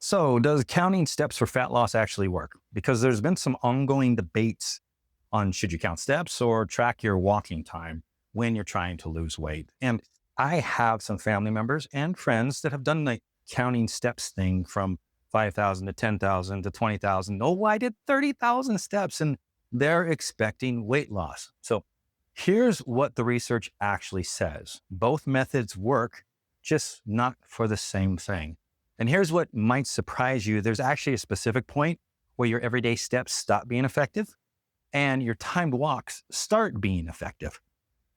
So, does counting steps for fat loss actually work? Because there's been some ongoing debates on should you count steps or track your walking time when you're trying to lose weight. And I have some family members and friends that have done the counting steps thing from 5,000 to 10,000 to 20,000. Oh, I did 30,000 steps and they're expecting weight loss. So, here's what the research actually says. Both methods work, just not for the same thing. And here's what might surprise you. There's actually a specific point where your everyday steps stop being effective and your timed walks start being effective.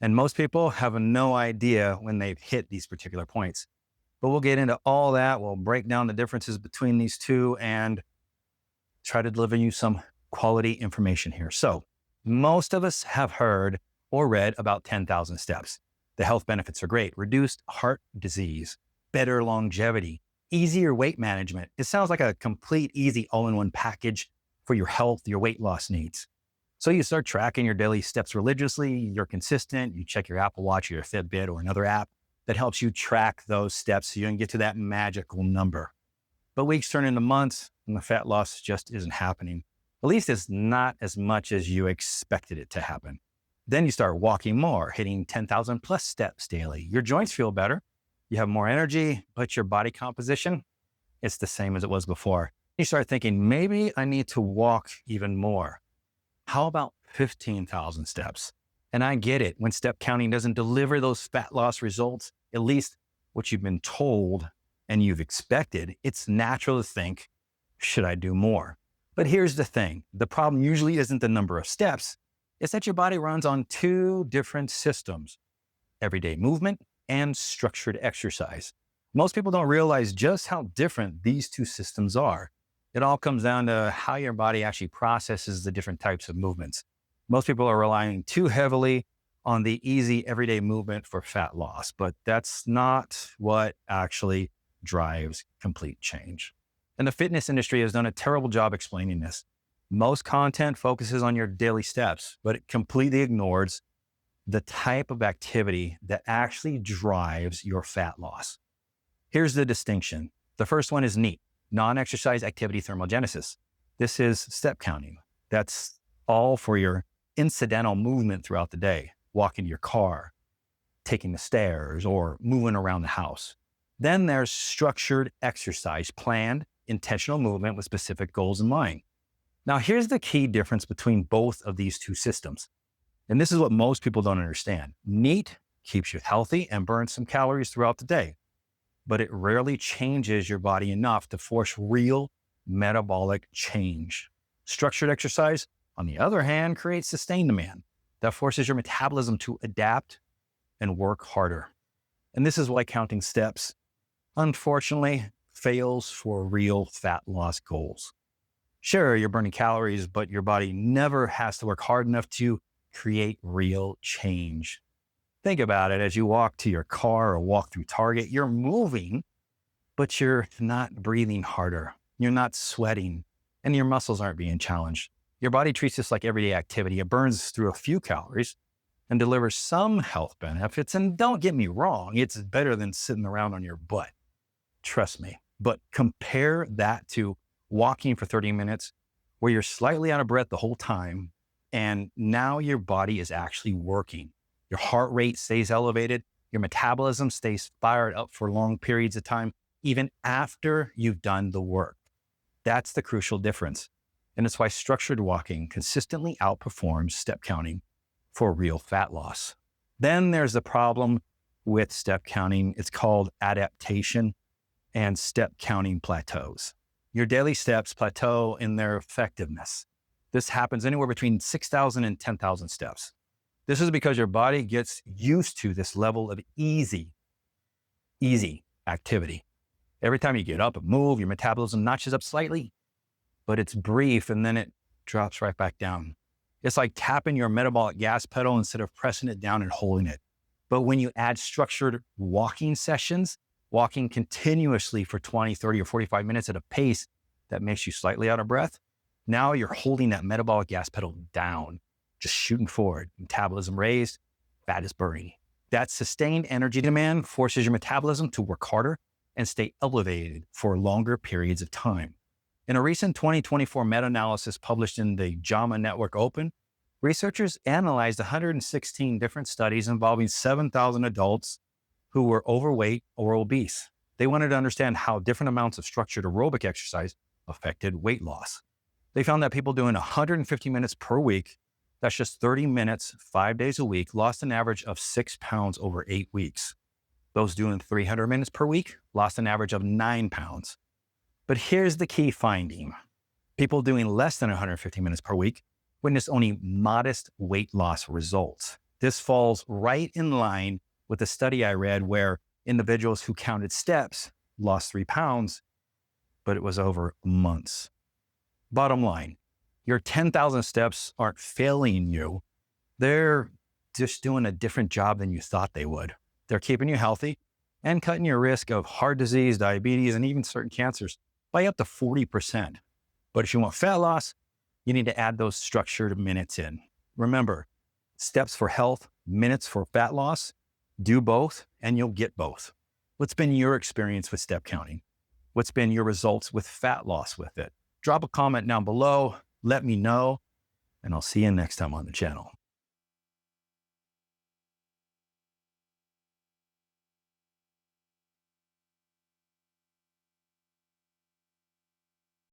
And most people have no idea when they've hit these particular points. But we'll get into all that. We'll break down the differences between these two and try to deliver you some quality information here. So most of us have heard or read about 10,000 steps. The health benefits are great. Reduced heart disease, better longevity, easier weight management. It sounds like a complete, easy, all-in-one package for your health, your weight loss needs. So you start tracking your daily steps religiously. You're consistent. You check your Apple Watch or your Fitbit or another app that helps you track those steps so you can get to that magical number. But weeks turn into months and the fat loss just isn't happening. At least it's not as much as you expected it to happen. Then you start walking more, hitting 10,000 plus steps daily. Your joints feel better. You have more energy, but your body composition, it's the same as it was before. You start thinking, maybe I need to walk even more. How about 15,000 steps? And I get it. When step counting doesn't deliver those fat loss results, at least what you've been told and you've expected, it's natural to think, should I do more? But here's the thing. The problem usually isn't the number of steps. It's that your body runs on two different systems: everyday movement and structured exercise. Most people don't realize just how different these two systems are. It all comes down to how your body actually processes the different types of movements. Most people are relying too heavily on the easy everyday movement for fat loss, but that's not what actually drives complete change. And the fitness industry has done a terrible job explaining this. Most content focuses on your daily steps, but it completely ignores the type of activity that actually drives your fat loss. Here's the distinction. The first one is NEAT, non-exercise activity thermogenesis. This is step counting. That's all for your incidental movement throughout the day, walking to your car, taking the stairs, or moving around the house. Then there's structured exercise, planned, intentional movement with specific goals in mind. Now, here's the key difference between both of these two systems. And this is what most people don't understand. NEAT keeps you healthy and burns some calories throughout the day, but it rarely changes your body enough to force real metabolic change. Structured exercise, on the other hand, creates sustained demand that forces your metabolism to adapt and work harder. And this is why counting steps, unfortunately, fails for real fat loss goals. Sure, you're burning calories, but your body never has to work hard enough to create real change. Think about it. As you walk to your car or walk through Target, you're moving, but you're not breathing harder. You're not sweating, and your muscles aren't being challenged. Your body treats this like everyday activity. It burns through a few calories and delivers some health benefits. And don't get me wrong, it's better than sitting around on your butt. Trust me. But compare that to walking for 30 minutes where you're slightly out of breath the whole time, and now your body is actually working. Your heart rate stays elevated. Your metabolism stays fired up for long periods of time, even after you've done the work. That's the crucial difference. And it's why structured walking consistently outperforms step counting for real fat loss. Then there's the problem with step counting. It's called adaptation and step counting plateaus. Your daily steps plateau in their effectiveness. This happens anywhere between 6,000 and 10,000 steps. This is because your body gets used to this level of easy activity. Every time you get up and move, your metabolism notches up slightly, but it's brief and then it drops right back down. It's like tapping your metabolic gas pedal instead of pressing it down and holding it. But when you add structured walking sessions, walking continuously for 20, 30, or 45 minutes at a pace that makes you slightly out of breath, now you're holding that metabolic gas pedal down, just shooting forward. Metabolism raised, fat is burning. That sustained energy demand forces your metabolism to work harder and stay elevated for longer periods of time. In a recent 2024 meta-analysis published in the JAMA Network Open, researchers analyzed 116 different studies involving 7,000 adults who were overweight or obese. They wanted to understand how different amounts of structured aerobic exercise affected weight loss. They found that people doing 150 minutes per week, that's just 30 minutes, 5 days a week, lost an average of 6 pounds over 8 weeks. Those doing 300 minutes per week lost an average of 9 pounds. But here's the key finding. People doing less than 150 minutes per week witnessed only modest weight loss results. This falls right in line with the study I read where individuals who counted steps lost 3 pounds, but it was over months. Bottom line, your 10,000 steps aren't failing you. They're just doing a different job than you thought they would. They're keeping you healthy and cutting your risk of heart disease, diabetes, and even certain cancers by up to 40%. But if you want fat loss, you need to add those structured minutes in. Remember, steps for health, minutes for fat loss. Do both and you'll get both. What's been your experience with step counting? What's been your results with fat loss with it? Drop a comment down below. Let me know, and I'll see you next time on the channel.